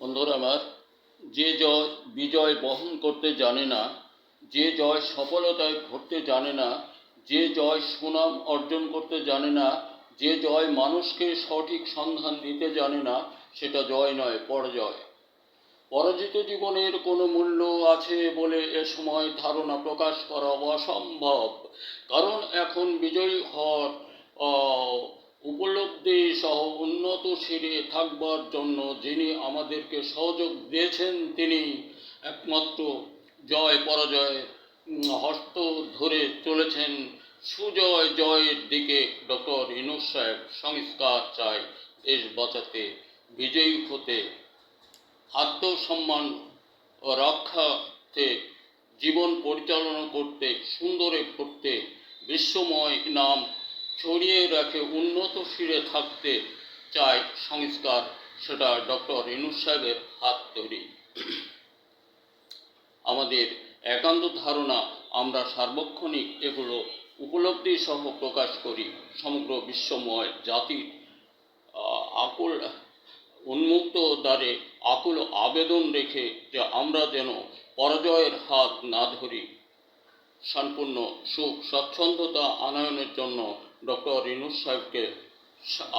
বন্ধুরা আমার, যে জয় বিজয় বহন করতে জানে না, যে জয় সফলতায় ঘটতে জানে না, যে জয় সুনাম অর্জন করতে জানে না, যে জয় মানুষকে সঠিক সন্ধান দিতে জানে না, সেটা জয় নয়, পরাজয়। পরাজিত জীবনের কোনো মূল্য আছে বলে এ সময় ধারণা প্রকাশ করা অসম্ভব। কারণ এখন বিজয়ী হওয়ার উপলব্ধি সহ উন্নত শিরে থাকবার জন্য যিনি আমাদেরকে সহযোগ দিয়েছেন, তিনি একমাত্র জয় পরাজয়ের হস্ত ধরে চলেছেন সুজয় জয়ের দিকে। ডক্টর ইউনূস সাহেব সংস্কার চাই দেশ বাঁচাতে, বিজয়ী হতে, আত্মসম্মান রক্ষাতে, জীবন পরিচালনা করতে, সুন্দরে করতে, বিশ্বময় নাম ছড়িয়ে রাখে উন্নত শিরে থাকতে চায় সংস্কার। সেটা ডক্টর ইউনূস সাহেবের হাত ধরি। আমাদের একান্ত ধারণা আমরা সার্বক্ষণিক এগুলো উপলব্ধি সহ প্রকাশ করি। সমগ্র বিশ্বময় জাতির আকুল উন্মুক্ত দ্বারে আকুল আবেদন রেখে যে আমরা যেন পরাজয়ের হাত না ধরি, সম্পূর্ণ সুখ স্বচ্ছন্দতা আনয়নের জন্য ডক্টর ইউনূস সাহেবকে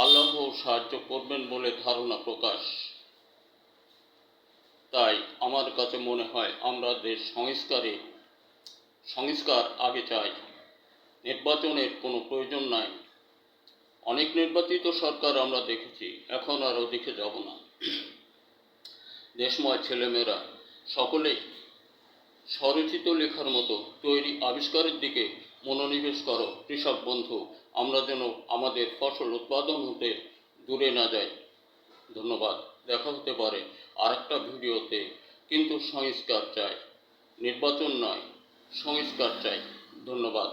আল্লাহ সাহায্য করবেন বলে ধারণা প্রকাশ। তাই আমার কাছে মনে হয় আমরা দেশ সংস্কার আগে চাই, নির্বাচনের কোনো প্রয়োজন নাই। অনেক নির্বাচিত সরকার আমরা দেখেছি, এখন আর ওদিকে যাব না। দেশময় ছেলেমেয়েরা সকলেই স্বরচিত লেখার মতো তৈরি আবিষ্কারের দিকে মনোনিবেশ করো। কৃষক বন্ধু, আমরা যেন আমাদের ফসল উৎপাদন হতে দূরে না যাই। ধন্যবাদ। দেখা হতে পারে আরেকটা ভিডিওতে। কিন্তু সংস্কার চাই, নির্বাচন নয়, সংস্কার চাই। ধন্যবাদ।